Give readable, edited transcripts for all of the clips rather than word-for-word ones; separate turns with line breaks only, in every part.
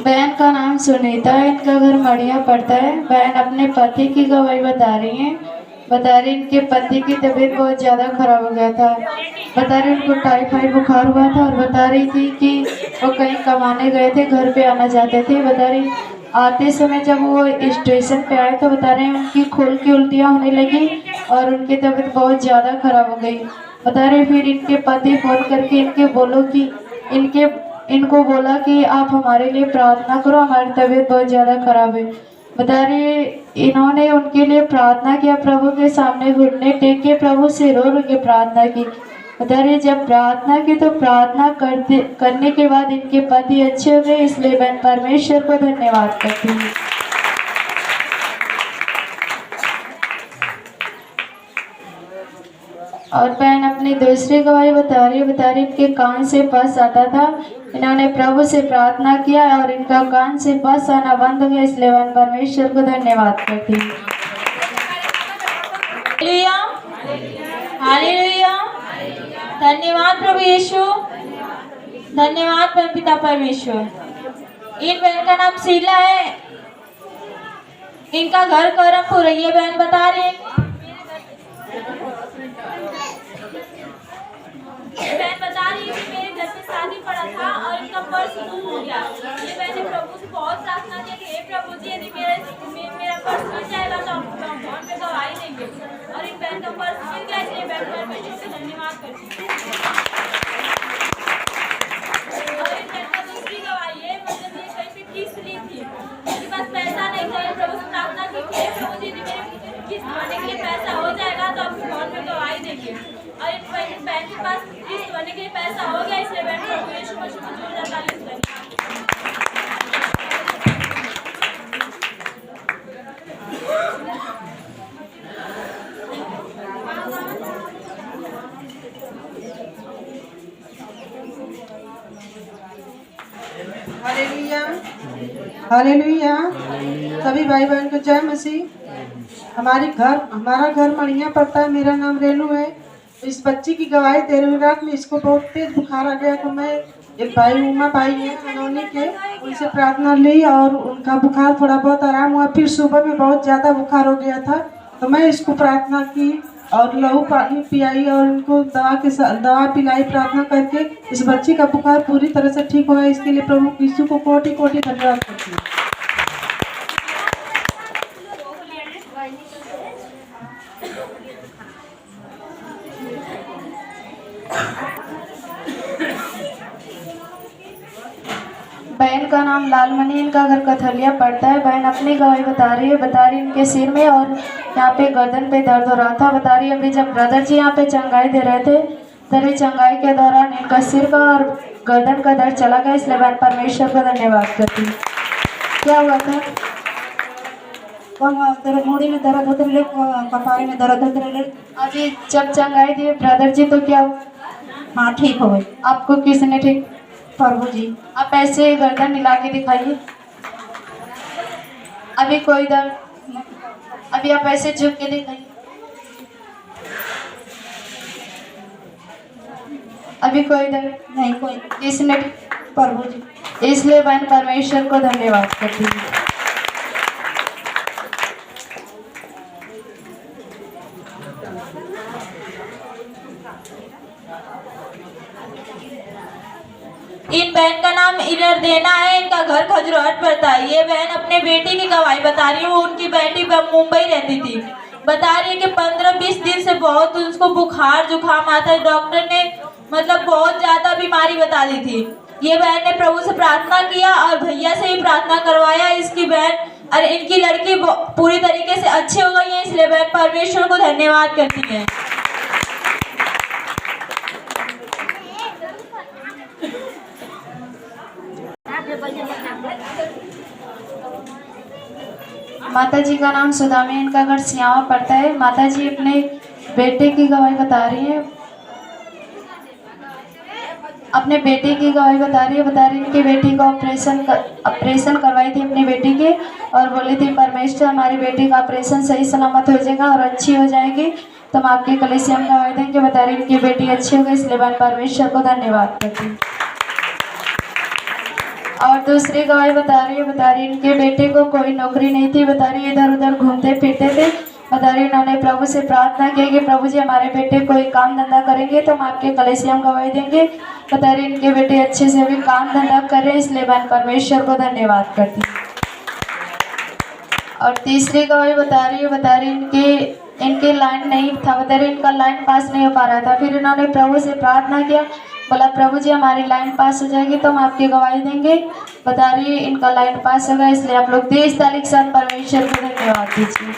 बहन का नाम सुनीता है, इनका घर मढ़िया पड़ता है। बहन अपने पति की गवाही बता रही हैं। बता रही इनके पति की तबीयत बहुत ज़्यादा खराब हो गया था। बता रही उनको टाइफाइड बुखार हुआ था और बता रही थी कि वो कहीं कमाने गए थे, घर पे आना चाहते थे। बता रही आते समय जब वो स्टेशन पे आए तो बता रहे उनकी खुल की उल्टियाँ होने लगी और उनकी तबीयत बहुत ज़्यादा खराब हो गई। बता रहे फिर इनके पति फ़ोन करके इनको बोला कि आप हमारे लिए प्रार्थना करो, हमारी तबीयत बहुत ज़्यादा खराब है। बता रही इन्होंने उनके लिए प्रार्थना किया, प्रभु के सामने घुटने टेक के प्रभु से रो रो के प्रार्थना की। बता रही जब प्रार्थना की तो प्रार्थना करने के बाद इनके पति अच्छे हो गए, इसलिए मैं परमेश्वर को धन्यवाद करती हूँ। और बहन अपनी दूसरी गवाही बता रही इनके कान से पस आता था। इन्होंने प्रभु से प्रार्थना किया और इनका कान से पस आना बंद हो गया, इसलिए मैं परमेश्वर को धन्यवाद करती हूँ।
हालेलुया, धन्यवाद प्रभु यीशु, धन्यवाद पिता परमेश्वर। इन बहन का नाम शीला है, इनका घर करमपुर है। ये बहन बता रही कि मेरे घर पे शादी पड़ा था और इनका पर्स गुम हो गया। ये मैंने प्रभु से बहुत प्रार्थना की कि हे प्रभु जी यदि मेरा पर्स मिल जाएगा तो आप फोन पे गवाही देंगे। और इन बहन का पर्स मिल गया, इसलिए बहन परमेश्वर से धन्यवाद करती हूँ। और इन बहन का दूसरी गवाही है, मतलब ये कहीं पे किस्त ली थी, मेरे पास पैसा नहीं था। प्रभु से प्रार्थना की कि हे प्रभु जी यदि मेरे किस्त भरने के लिए पैसा हो जाएगा तो आप फोन पे गवाही देंगे। और इन बहन के पास किस्त भरने के लिए पैसा हो गया, इसलिए बहन प्रभु यीशु मसीह को जोरदार ताली से
हालेलुया, हालेलुया। सभी भाई बहन को जय मसीह। हमारा घर मढ़िया पड़ता है। मेरा नाम रेनू है। इस बच्ची की गवाही दे रही हूँ। रात में इसको बहुत तेज बुखार आ गया तो मैं एक भाई उमा भाई है अनोनी के, उनसे प्रार्थना ली और उनका बुखार थोड़ा बहुत आराम हुआ। फिर सुबह में बहुत ज़्यादा बुखार हो गया था तो मैं इसको प्रार्थना की और लहू पानी पिलाई और उनको दवा पिलाई। प्रार्थना करके इस बच्ची का बुखार पूरी तरह से ठीक हो गया। इसके लिए प्रभु यीशु को कोटि कोटि धन्यवाद करती हूँ।
बहन का नाम लालमणि, इनका घर कथलिया पड़ता है। बहन अपनी गवाही बता रही इनके सिर में और यहाँ पे गर्दन पे दर्द हो रहा था। बता रही अभी जब ब्रदर जी यहाँ पे चंगाई दे रहे थे तभी चंगाई के दौरान इनका सिर का और गर्दन का दर्द चला गया, इसलिए बहन परमेश्वर को धन्यवाद करती हूँ। क्या हुआ था?
तेरे मूड़ी में दर्द होते रहे, कपारे में दर्द होते रहे।
अभी जब चंगाई दिए ब्रदर जी तो क्या हुआ?
हाँ ठीक हो गई।
आपको किसने ठीक?
प्रभु जी।
आप ऐसे गर्दन हिला के दिखाइए। अभी कोई दर्द? अभी आप ऐसे झुक के दिखाइए। अभी कोई दर्द
नहीं कोई।
किसने?
प्रभु जी।
इसलिए बहन परमेश्वर को धन्यवाद करती हूँ।
इन बहन का नाम इनर देना है, इनका घर खजूरहट पड़ता है। ये बहन अपने बेटी की गवाही बता रही है। उनकी बेटी मुंबई रहती थी। बता रही है कि 15-20 दिन से बहुत उसको बुखार जुकाम आता है। डॉक्टर ने मतलब बहुत ज्यादा बीमारी बता दी थी। ये बहन ने प्रभु से प्रार्थना किया और भैया से भी प्रार्थना करवाया। इसकी बहन और इनकी लड़की पूरी तरीके से अच्छी हो गई है, इसलिए बहन परमेश्वर को धन्यवाद करती है।
माता जी का नाम सुदामी, इनका घर सियावा पड़ता है। माता जी अपने बेटे की गवाही बता रही है। अपने बेटे की गवाही बता रही है इनकी बेटी को ऑपरेशन करवाई थी अपनी बेटी के और बोली थी परमेश्वर हमारी बेटी का ऑपरेशन सही सलामत हो जाएगा और अच्छी हो जाएगी। तो हम आपके कलीसिया में गवाही देंगे। बता रही इनकी बेटी अच्छी हो गई, इसलिए बहन परमेश्वर को धन्यवाद करती हूँ। और दूसरी गवाही बता रही इनके बेटे को कोई नौकरी नहीं थी। बता रही इधर उधर घूमते फिरते थे। बता रही इन्होंने प्रभु से प्रार्थना की कि प्रभु जी हमारे बेटे कोई काम धंधा करेंगे तो हम आपके कलीसिया में गवाही देंगे। बता रही इनके बेटे अच्छे से भी काम धंधा कर रहे हैं, इसलिए बहन परमेश्वर को धन्यवाद करती हूँ। और तीसरी गवाही बता रही इनके लाइन नहीं था। बता रही इनका लाइन पास नहीं हो पा रहा था। फिर इन्होंने प्रभु से प्रार्थना किया, बोला प्रभु जी हमारी लाइन पास हो जाएगी तो हम आपकी गवाही देंगे। बता रही इनका लाइन पास होगा, इसलिए आप लोग 23 तारीख से परमेश्वर को धन्यवाद दीजिए।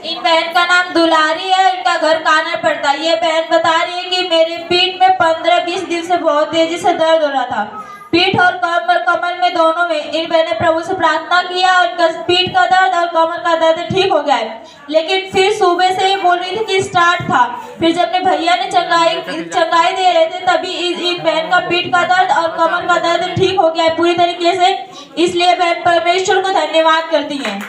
इन बहन का नाम दुलारी है, इनका घर कानर पड़ता है। ये बहन बता रही है कि मेरे पीठ में 15-20 दिन से बहुत तेजी से दर्द हो रहा था, पीठ और कमर में दोनों में। इन बहन ने प्रभु से प्रार्थना किया और इनका पीठ का दर्द और कमर का दर्द ठीक हो गया है। लेकिन फिर सुबह से ही बोल रही थी कि स्टार्ट था। फिर जब अपने भैया ने चंगाई दे रहे थे तभी इन बहन का पीठ का दर्द और कमर का दर्द ठीक हो गया है पूरी तरीके से, इसलिए बहन परमेश्वर को धन्यवाद करती है।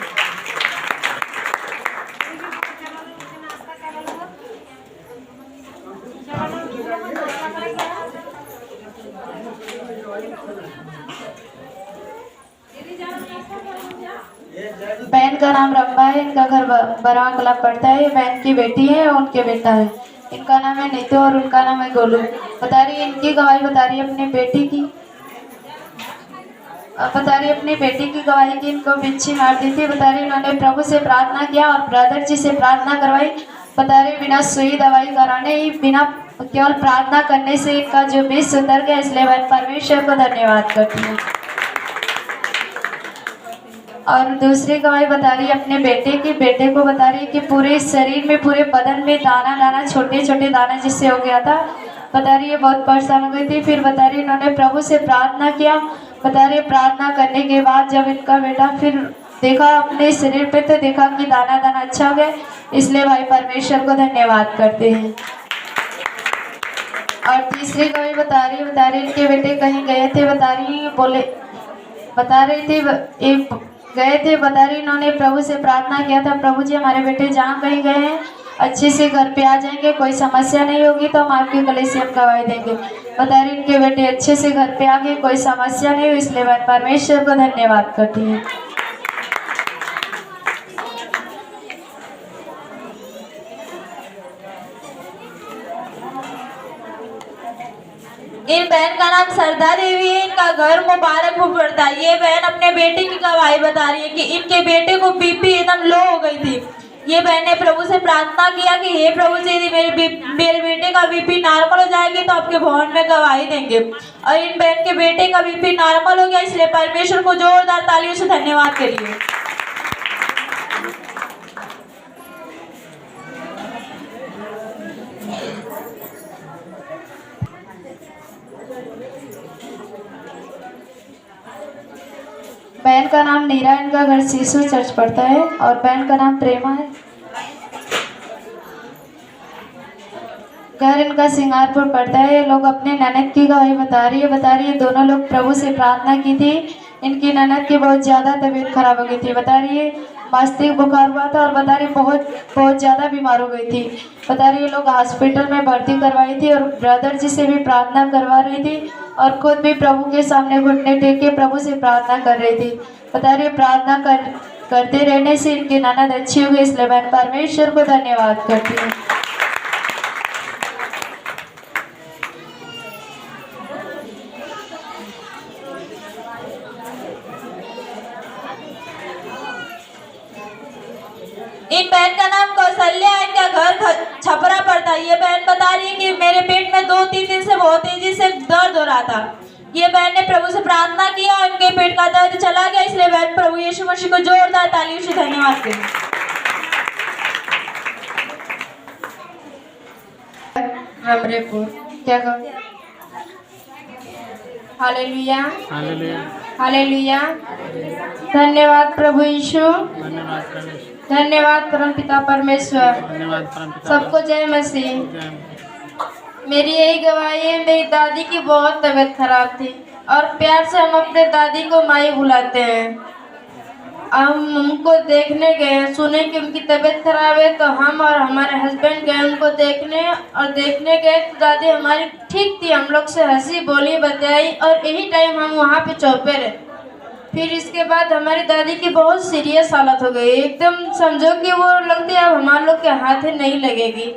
बहन का नाम रंबा है, इनका घर बरवा कला पड़ता है। ये बहन की बेटी है और उनके बेटा है। इनका नाम है नीतू और उनका नाम है गोलू। बता रही इनकी गवाही बता रही अपनी बेटी की गवाही की इनको बिच्छी मार दी थी। बता रही इन्होंने प्रभु से प्रार्थना किया और ब्रदर जी से प्रार्थना करवाई। बता रही बिना सुई दवाई कराने ही बिना केवल प्रार्थना करने से इनका जो विष उतर गया, इसलिए मैं परमेश्वर को धन्यवाद करती हूँ। और दूसरी गवाही बता रही अपने बेटे को बता रही कि पूरे शरीर में पूरे बदन में दाना दाना छोटे छोटे दाने जिससे हो गया था। बता रही ये बहुत परेशान हो गई थी। फिर बता रही इन्होंने प्रभु से प्रार्थना किया। बता रही प्रार्थना करने के बाद जब इनका बेटा फिर देखा अपने शरीर पे तो देखा कि दाना दाना अच्छा हो गया, इसलिए भाई परमेश्वर को धन्यवाद करते हैं। और तीसरी गवाही बता रही इनके बेटे कहीं गए थे। बता रही इन्होंने प्रभु से प्रार्थना किया था, प्रभु जी हमारे बेटे जहाँ कहीं गए हैं अच्छे से घर पे आ जाएंगे, कोई समस्या नहीं होगी तो हम आपके कलीसिया में गवाही देंगे। बता रही इनके बेटे अच्छे से घर पे आ गए, कोई समस्या नहीं हुई, इसलिए मैं परमेश्वर को धन्यवाद करती हूँ।
इन बहन का नाम सरदा देवी है, इनका घर मुबारकपुर पड़ता है। ये बहन अपने बेटे की गवाही बता रही है कि इनके बेटे को बीपी एकदम लो हो गई थी। ये बहन ने प्रभु से प्रार्थना किया कि हे प्रभु जी यदि मेरे बेटे का बीपी नॉर्मल हो जाएगी तो आपके भवन में गवाही देंगे। और इन बहन के बेटे का बीपी नॉर्मल हो गया, इसलिए परमेश्वर को जोरदार तालियों से धन्यवाद करिए।
बहन का नाम नीरा, इनका घर शिशु चर्च पड़ता है। और बहन का नाम प्रेमा है, घर इनका सिंगारपुर पड़ता है। ये लोग अपने ननद की गवाही बता रही है दोनों लोग प्रभु से प्रार्थना की थी। इनकी ननद की बहुत ज़्यादा तबीयत खराब हो गई थी। बता रही है मास्तिक बुखार हुआ था और बता रही बहुत ज़्यादा बीमार हो गई थी। बता रही ये लोग हॉस्पिटल में भर्ती करवाई थी और ब्रदर जी से भी प्रार्थना करवा रही थी और खुद भी प्रभु के सामने घुटने टेक के प्रभु से प्रार्थना कर रही थी। बता रही प्रार्थना करते रहने से इनकी ननद अच्छी हो गई, इसलिए मैं परमेश्वर को धन्यवाद करती हूँ।
इन बहन का नाम कौशल्या है, इनका घर छपरा पड़ता है। ये बहन बता रही है कि मेरे पेट में 2-3 दिन से बहुत तेजी से दर्द हो रहा था। ये बहन ने प्रभु से प्रार्थना किया और इनके पेट का दर्द चला गया, इसलिए बहन प्रभु यीशु मसीह को जोरदार तालियों से धन्यवाद करें।
हमरेपुर क्या कहो? Hallelujah, hallelujah. धन्यवाद प्रभु यीशु, धन्यवाद परमपिता परमेश्वर, सबको जय मसीह। मेरी यही गवाही है, मेरी दादी की बहुत तबीयत खराब थी और प्यार से हम अपने दादी को माई बुलाते हैं। हम उनको देखने गए, सुने कि उनकी तबीयत खराब है, तो हम और हमारे हस्बैंड गए उनको देखने, और देखने गए तो दादी हमारी ठीक थी, हम लोग से हंसी बोली बतियाई और यही टाइम हम वहाँ पे चौपे रहे। फिर इसके बाद हमारी दादी की बहुत सीरियस हालत हो गई, एकदम समझो कि वो लगती है अब हमारे लोग के हाथ ही नहीं लगेगी।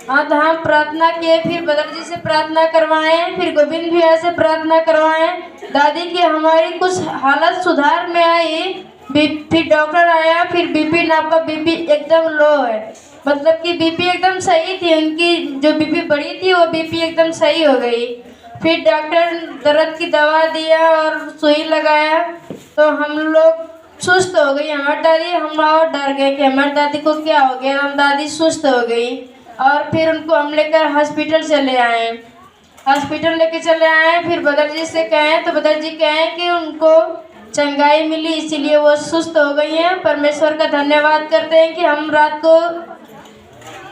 हाँ, तो हम प्रार्थना किए, फिर बदर जी से प्रार्थना करवाएं, फिर गोविंद भैया से प्रार्थना करवाएं। दादी की हमारी कुछ हालत सुधार में आई। फिर डॉक्टर आया, फिर बीपी नापा, बीपी एकदम लो है, मतलब कि बीपी एकदम सही थी, उनकी जो बीपी बढ़ी थी वो बीपी एकदम सही हो गई। फिर डॉक्टर दर्द की दवा दिया और सुई लगाया, तो हम लोग सुस्त हो गई हमारी दादी। हम और डर गए कि हमारी दादी को क्या हो गया, हम दादी सुस्त हो गई। और फिर उनको हम लेकर हॉस्पिटल चले आए, हॉस्पिटल लेके चले आए। फिर बदर जी से कहें तो बदर जी कहें कि उनको चंगाई मिली, इसीलिए वो सुस्त हो गई हैं। परमेश्वर का धन्यवाद करते हैं कि हम रात को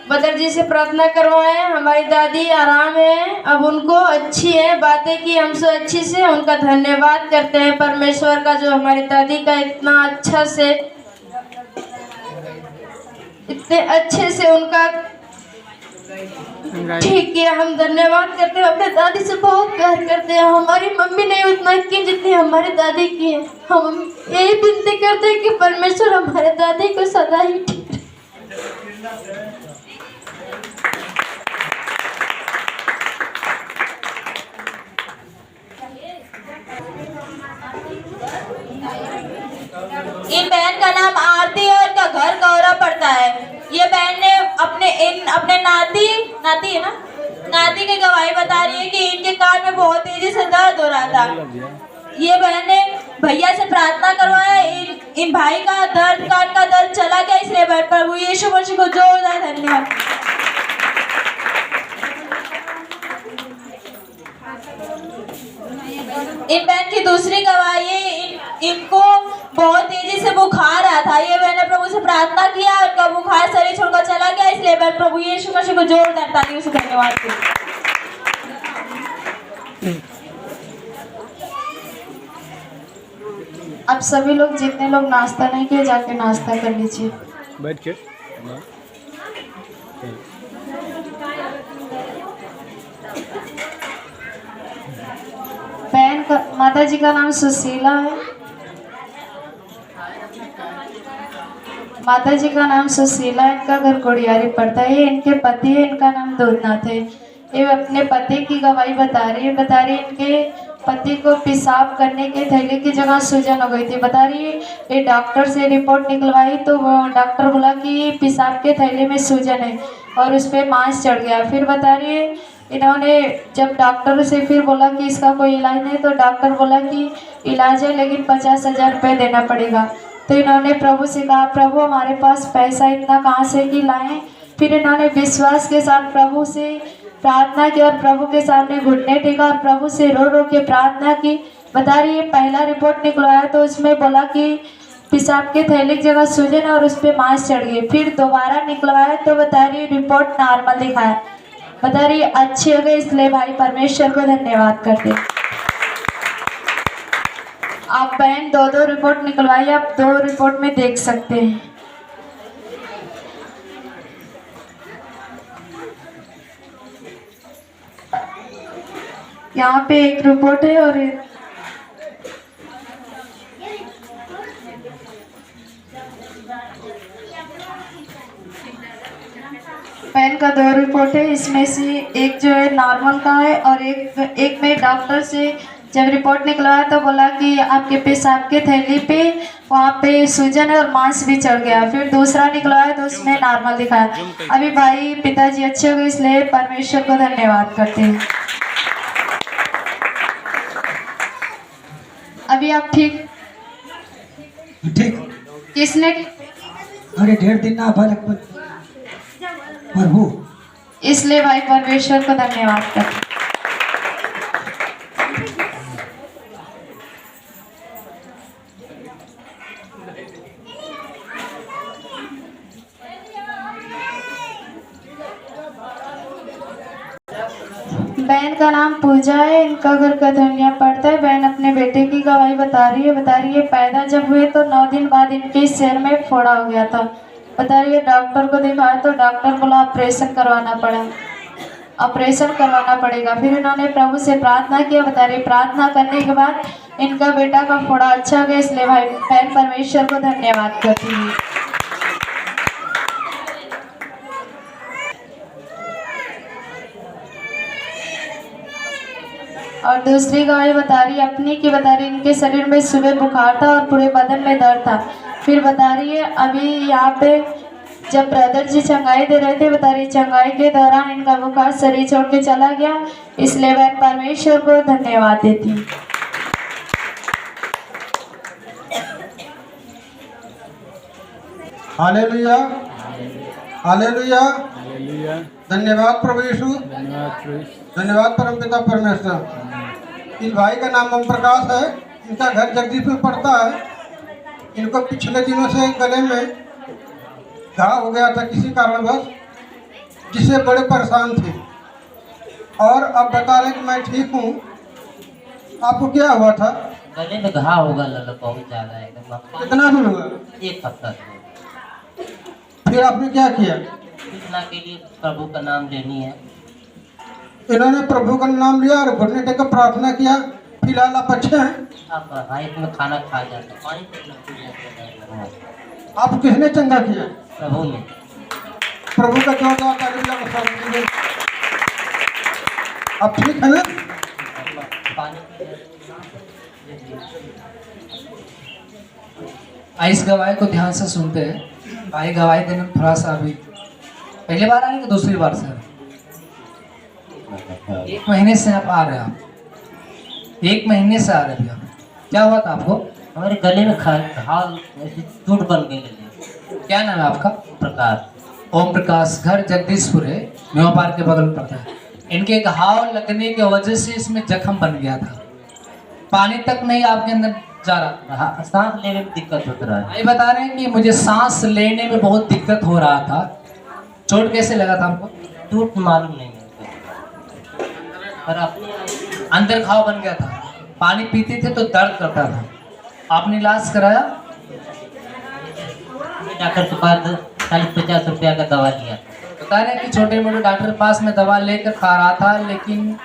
बदर जी से प्रार्थना करवाएं, हमारी दादी आराम है, अब उनको अच्छी है, बातें की हमसे अच्छी से। उनका धन्यवाद करते हैं परमेश्वर का, जो हमारी दादी का इतना अच्छा से, इतने अच्छे से उनका ठीक है। हम धन्यवाद करते हैं, अपने दादी से बहुत प्यार करते हैं। हमारी मम्मी ने उतना की जितनी हमारी दादी की है। हम यही विनती करते हैं कि परमेश्वर हमारे दादी को सदा ही ठीक
इन बहन का नाम आरती है और इनका घर गौरा पड़ता है। ये बहन ने अपने नाती है ना, नाती की गवाही बता रही है कि इनके कान में बहुत तेजी से दर्द हो रहा था। ये बहन ने भैया से प्रार्थना करवाया, इन भाई का दर्द, कान का दर्द चला गया, इसलिए बहन प्रभु यीशु मसीह को जोरदार धन्यवाद। इन बहन की दूसरी गवाही, इनको बहुत तेजी से बुखार आया था। ये बहन ने प्रभु से प्रार्थना किया, उनका बुखार शरीर छोड़कर चला गया, इसलिए बहन प्रभु यीशु मसीह को जोरदार तालियों से धन्यवाद दें।
अब सभी लोग, जितने लोग नाश्ता नहीं किए, जाके नाश्ता कर लीजिए।
बैठ के
बहन का, माता जी का नाम सुशीला है, माता जी का नाम सुशीला, इनका घर कोडियारी पड़ता है। इनके पति है, इनका नाम दूधनाथ है। ये अपने पति की गवाही बता रही है, इनके पति को पेशाब करने के थैले की जगह सूजन हो गई थी। बता रही है ये डॉक्टर से रिपोर्ट निकलवाई तो वो डॉक्टर बोला कि पेशाब के थैले में सूजन है और उस पर मांस चढ़ गया। फिर बता रही है इन्होंने जब डॉक्टर से फिर बोला कि इसका कोई इलाज नहीं, तो डॉक्टर बोला कि इलाज है लेकिन 50,000 रुपये देना पड़ेगा। तो इन्होंने प्रभु से कहा, प्रभु हमारे पास पैसा इतना कहाँ से कि लाएं। फिर इन्होंने विश्वास के साथ प्रभु से प्रार्थना की और प्रभु के सामने घुटने टेका और प्रभु से रो रो के प्रार्थना की। बता रही है पहला रिपोर्ट निकलवाया तो उसमें बोला कि पेशाब के थैले की जगह सूजन और उस पर मांस चढ़ गई। फिर दोबारा निकलवाया तो बता रही रिपोर्ट नॉर्मल दिखाया। बता रही अच्छी हो गई, इसलिए भाई परमेश्वर को धन्यवाद करते। आप बहन 2-2 रिपोर्ट निकलवाई, आप 2 रिपोर्ट में देख सकते हैं। यहाँ पे एक रिपोर्ट है और बहन का 2 रिपोर्ट है, इसमें से एक जो है नॉर्मल का है और एक में डॉक्टर से जब रिपोर्ट निकलवाया तो बोला कि आपके पेशाब के थैली पे वहाँ पे सूजन है और मांस भी चढ़ गया। फिर दूसरा निकलवाया तो उसमें नॉर्मल दिखाया। अभी भाई पिताजी अच्छे हो गए, इसलिए परमेश्वर को धन्यवाद करते हैं। अभी आप ठीक किसने?
अरे 1.5 दिन ना भले प्रभु,
इसलिए भाई परमेश्वर को धन्यवाद करते। बहन का नाम पूजा है, इनका घर कधनिया पड़ता है। बहन अपने बेटे की गवाही बता रही है पैदा जब हुए तो 9 दिन बाद इनके सिर में फोड़ा हो गया था। बता रही है डॉक्टर को दिखाया तो डॉक्टर बोला ऑपरेशन करवाना पड़ेगा। फिर इन्होंने प्रभु से प्रार्थना किया। बता रही प्रार्थना करने के बाद इनका बेटा का फोड़ा अच्छा गया, इसलिए भाई बहन परमेश्वर को धन्यवाद करती है। और दूसरी गवाही बता रही इनके शरीर में सुबह बुखार था और पूरे बदन में दर्द था। फिर बता रही है अभी यहाँ पे जब ब्रदर जी चंगाई दे रहे थे, बता रही चंगाई के दौरान इनका बुखार शरीर छोड़ के चला गया, इसलिए वह परमेश्वर को धन्यवाद देती।
हालेलुया, हालेलुया, धन्यवाद प्रभु यीशु, धन्यवाद परमपिता परमेश्वर। इस भाई का नाम ओम प्रकाश है, इनका घर जगदीशपुर पड़ता है। इनको पिछले दिनों से गले में घाव हो गया था किसी कारणवश, जिससे बड़े परेशान थे और अब बता रहे कि मैं ठीक हूँ। आपको क्या हुआ था?
गले में घाव होगा लल बहुत ज्यादा एकदम।
कितना दिन हुआ?
1 हफ्ता से।
फिर आपने क्या किया?
इतना के लिए प्रभु का नाम लेनी है।
इन्होंने प्रभु का नाम लिया और घुटने टेक प्रार्थना किया। फिलहाल आप अच्छे हैं?
आप हाइट में खाना खा जाते, पानी पीना।
आप किसने चंगा किया?
प्रभु ने।
प्रभु का जोरदार ताली बजाकर आप ठीक है ना?
पानी
इस गवाही को ध्यान से सुनते हैं। भाई गवाही देने में थोड़ा सा अभी पहली बार आए कि दूसरी बार सर? 1 महीने से आप आ रहे हैं। आप 1 महीने से आ रहे हैं। क्या हुआ था आपको?
हमारे गले में घाव ऐसी चोट बन गई।
क्या नाम है आपका?
प्रकाश।
ओम प्रकाश, घर जगदीशपुर है, मेवा पार्क के बगल में पड़ता है। इनके घाव लगने की वजह से इसमें जख्म बन गया था, पानी तक नहीं आपके अंदर जा रहा,
सांस लेने में दिक्कत होता रहा।
भाई बता रहे हैं कि मुझे सांस लेने में बहुत दिक्कत हो रहा था। चोट कैसे लगा था आपको?
चोट मालूम नहीं है, पर अपने
अंदर घाव बन गया था। पानी पीते थे तो दर्द करता था। आपने इलाज कराया?
डॉक्टर के पास 40-50 रुपया का दवा लिया।
बता रहे हैं कि छोटे मोटे डॉक्टर के पास में दवा लेकर खा रहा था, लेकिन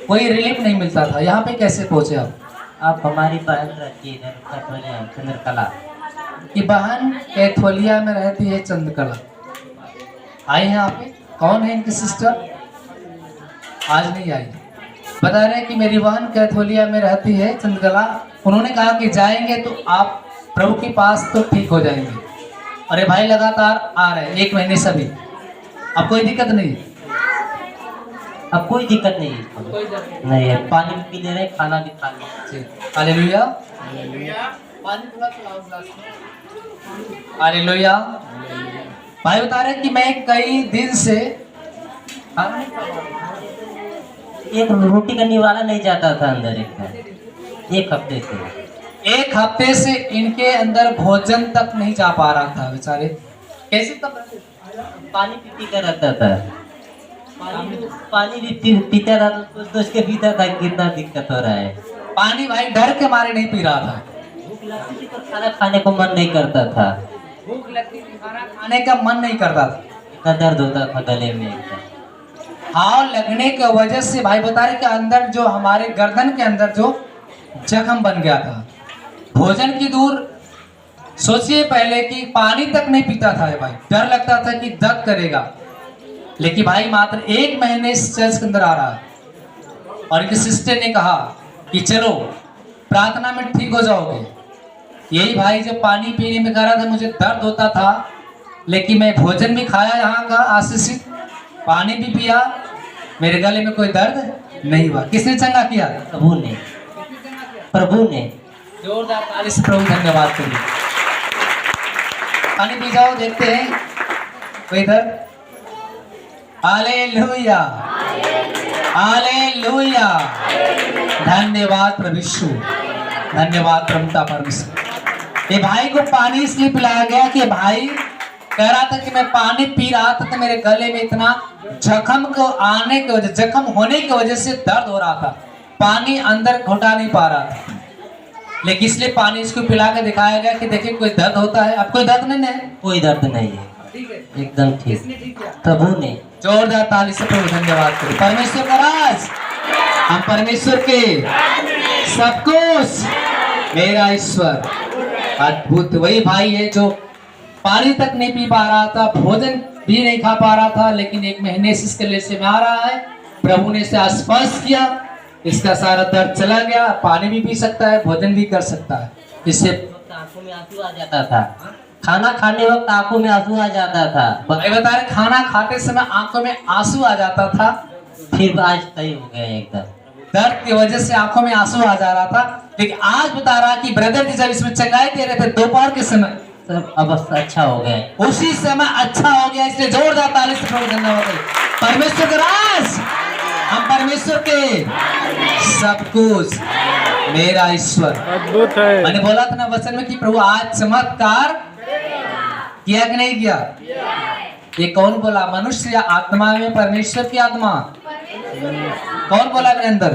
कोई रिलीफ नहीं मिलता था। यहाँ पे कैसे पहुँचे आप?
आप हमारी बहन रहती है इधर चंद्रकला।
ये बहन कैथोलिया में रहती है, चंद्रकला। आई हैं आप? कौन है इनकी सिस्टर? आज नहीं आई। बता रहे हैं कि मेरी बहन कैथोलिया में रहती है, चंद्रकला। उन्होंने कहा कि जाएंगे तो आप प्रभु के पास तो ठीक हो जाएंगे। अरे भाई लगातार आ रहे हैं 1 महीने से भी। अब कोई दिक्कत नहीं?
अब कोई दिक्कत नहीं है। नहीं है, पानी भी पी ले रहे, खाना भी खा ले।
Hallelujah, hallelujah. भाई बता रहे हैं कि मैं कई दिन से
एक रोटी का निवाला नहीं जाता था अंदर। एक हफ्ते से
इनके अंदर भोजन तक नहीं जा पा रहा था बेचारे। कैसे तब
पानी पी कर रहता था। पानी भी पीता था तो उसके पीता था कितना दिक्कत हो रहा है।
पानी भाई डर के मारे नहीं पी रहा था।
भूख लगती थी तो खाना खाने को मन नहीं करता था।
भूख लगती थी, खाना खाने का मन नहीं करता था।
इतना दर्द होता था गले में।
घाव लगने की वजह से भाई बता रहे कि अंदर जो हमारे गर्दन के अंदर जो जख्म बन गया था। भोजन की दूर, सोचिए पहले कि पानी तक नहीं पीता था भाई, डर लगता था कि दर्द करेगा। लेकिन भाई मात्र 1 महीने इस चर्च के अंदर आ रहा है और इनकी सिस्टर ने कहा कि चलो प्रार्थना में ठीक हो जाओगे। यही भाई जब पानी पीने में कह रहा था मुझे दर्द होता था, लेकिन मैं भोजन भी खाया यहाँ का आशीषित, पानी भी पिया, मेरे गले में कोई दर्द नहीं हुआ। किसने चंगा किया?
प्रभु ने। प्रभु ने।
जोरदार ताली से प्रभु धन्यवाद करिए। पानी पी जाओ, देखते हैं कोई दर्द। Hallelujah, hallelujah. धन्यवाद प्रभु यीशु, धन्यवाद प्रभुता परमेश्वर। ये भाई को पानी इसलिए पिलाया गया कि भाई कह रहा था कि मैं पानी पी रहा था तो मेरे गले में इतना जख्म होने की वजह से दर्द हो रहा था। पानी अंदर घुटा नहीं पा रहा था, लेकिन इसलिए पानी इसको पिला के दिखाया गया कि देखिए कोई दर्द होता है। अब कोई दर्द नहीं है,
कोई दर्द नहीं है, एकदम ठीक। प्रभु ने
जोरदार ताली से प्रभु धन्यवाद करें। परमेश्वर का राज, हम परमेश्वर के सब कुछ, मेरा ईश्वर अद्भुत। वही भाई है जो पानी तक नहीं पी पा रहा था, भोजन भी नहीं खा पा रहा था, लेकिन 1 महीने से इसके लिए में आ रहा है। प्रभु ने इसे स्पर्श किया, इसका सारा दर्द चला गया, पानी भी पी सकता है, भोजन भी कर सकता है। इससे
आंखों में आंसू आ जाता था, खाना खाने वक्त आंखों में आंसू आ जाता था।
भाई बता रहे खाना खाते समय आंखों में आंसू आ जाता था,
फिर आज सही हो गया एकदम।
दर्द की वजह से आंखों में आंसू आ जा रहा था, लेकिन आज बता रहा कि ब्रदर जी जब इसमें चंगाई दे रहे थे दोपहर के समय,
सब अवस्था अच्छा हो गया,
उसी समय अच्छा हो गया। इसलिए जोरदार ताली से प्रभु धन्यवाद। परमेश्वर का राज, हम परमेश्वर के सब कुछ, मेरा ईश्वर
अद्भुत है।
मैंने बोला था ना वचन में कि प्रभु आज चमत्कार किया कि नहीं किया। ये कौन बोला, मनुष्य या आत्मा में परमेश्वर की आत्मा? कौन बोला मेरे अंदर?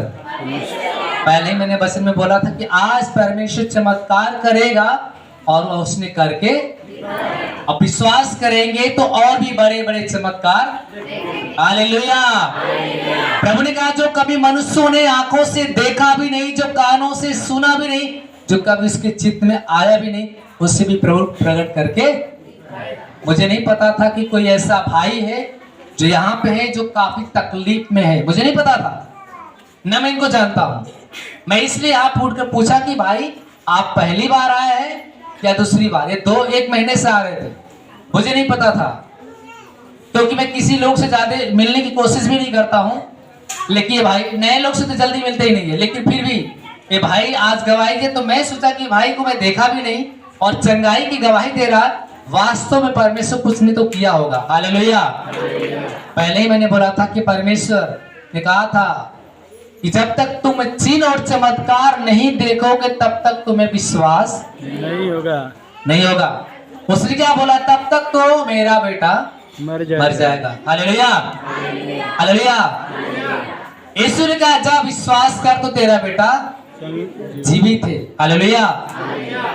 पहले ही मैंने वचन में बोला था कि आज परमेश्वर चमत्कार करेगा, और उसने करके अब विश्वास करेंगे तो और भी बड़े बड़े चमत्कार। हालेलुया। प्रभु ने कहा जो कभी मनुष्यों ने आंखों से देखा भी नहीं, जो कानों से सुना भी नहीं, जो कभी उसके चित्त में आया भी नहीं, उससे भी प्रभु प्रकट करके। मुझे नहीं पता था कि कोई ऐसा भाई है जो यहाँ पे है जो काफी तकलीफ में है, मुझे नहीं पता था, न मैं इनको जानता हूँ। मैं इसलिए आप उठ कर पूछा कि भाई आप पहली बार आए हैं या दूसरी बार? ये 1 महीने से आ रहे थे, मुझे नहीं पता था, क्योंकि मैं किसी लोग से ज्यादा मिलने की कोशिश भी नहीं करता हूँ। लेकिन ये भाई नए लोग से तो जल्दी मिलते ही नहीं है, लेकिन फिर भी ये भाई आज गवाही दे, तो मैं सोचा कि भाई को मैं देखा भी नहीं और चंगाई की गवाही दे रहा, वास्तव में परमेश्वर कुछ नहीं तो किया होगा। हालेलुया। पहले ही मैंने बोला था कि परमेश्वर ने कहा था कि जब तक तुम चिन्ह और चमत्कार नहीं देखोगे तब तक तुम्हें विश्वास
नहीं होगा। उसने क्या बोला, तब तक तो मेरा बेटा मर जाएगा। Hallelujah, hallelujah. यीशु ने कहा जा विश्वास कर तो तेरा बेटा जीवित है। हालेलुया।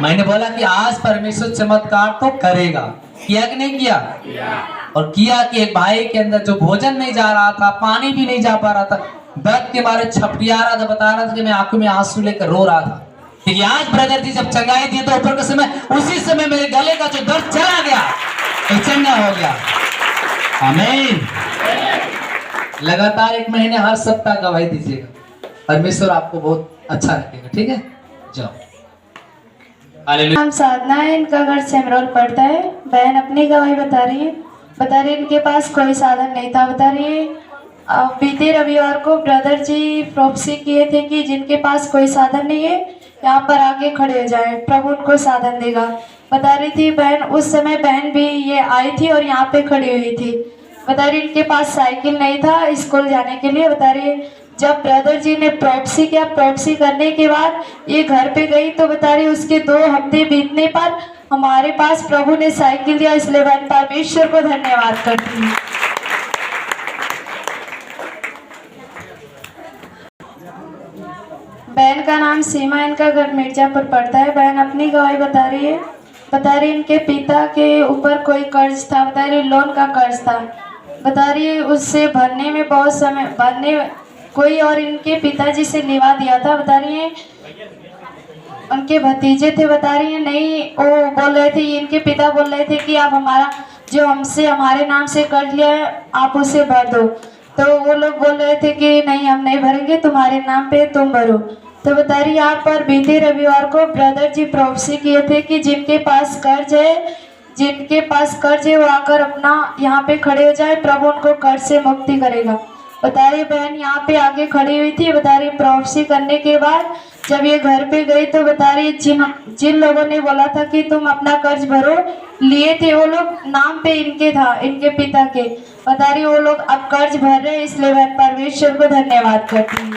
मैंने बोला कि आज परमेश्वर चमत्कार तो करेगा, किया कि नहीं किया? और किया कि एक भाई के अंदर जो भोजन नहीं जा रहा था, पानी भी नहीं जा पा रहा था, दर्द के बारे छपटिया रहा था, बता रहा था कि मैं आंखों में आंसू लेकर रो रहा था। लेकिन आज ब्रदर जी जब चंगाई दी तो ऊपर के समय, उसी समय मेरे गले का जो दर्द चला गया, चंगा हो गया। आमीन। लगातार 1 महीने हर सप्ताह गवाही दीजिएगा, परमेश्वर आपको बहुत अच्छा रखेगा। ठीक है, जाओ। हालेलुया।
नाम साधना है, इनका घर सेमरोल पड़ता है। बहन अपनी गवाही बता रही है इनके पास कोई साधन नहीं था। बता रही है बीते रविवार को ब्रदर जी प्रोफेसी किए थे कि जिनके पास कोई साधन नहीं है यहाँ पर आके खड़े हो जाए, प्रभु उनको साधन देगा। बता रही थी बहन, उस समय बहन भी ये आई थी और यहाँ पे खड़ी हुई थी। बता रही इनके पास साइकिल नहीं था स्कूल जाने के लिए। बता रही जब ब्रदर जी ने प्रोफेसी किया, प्रोफेसी करने के बाद ये घर पे गई तो बता रही उसके 2 हफ्ते बीतने पर हमारे पास प्रभु ने साइकिल दिया। इसलिए बहन परमेश्वर को धन्यवाद करती हूँ। बहन का नाम सीमा, इनका घर मिर्जापुर पड़ता है। बहन अपनी गवाही बता रही है। बता रही इनके पिता के ऊपर कोई कर्ज था, बता रही लोन का कर्ज था। बता रही उससे भरने में बहुत समय कोई और इनके पिताजी से लिवा दिया था। बता रही है उनके भतीजे थे। बता रही है नहीं, वो बोल रहे थे, इनके पिता बोल रहे थे कि आप हमारा जो हमसे हमारे नाम से कर्ज लिया है आप उसे भर दो। तो वो लोग बोल रहे थे कि नहीं हम नहीं भरेंगे, तुम्हारे नाम पे तुम भरो। तो बता रही यहाँ पर बीते रविवार को ब्रदर जी प्रोफेसी किए थे कि जिनके पास कर्ज है वो आकर अपना यहाँ पे खड़े हो जाए, प्रभु उनको कर्ज से मुक्ति करेगा। बता रही बहन यहाँ पे आगे खड़ी हुई थी। बता रही प्रोफेसी करने के बाद जब ये घर पे गई तो बता रही जिन लोगों ने बोला था कि तुम अपना कर्ज भरो लिए थे, वो लोग नाम पे इनके था, इनके पिता के। बता रही वो लोग अब कर्ज भर रहे हैं। इसलिए मैं परमेश्वर को धन्यवाद करती हूँ।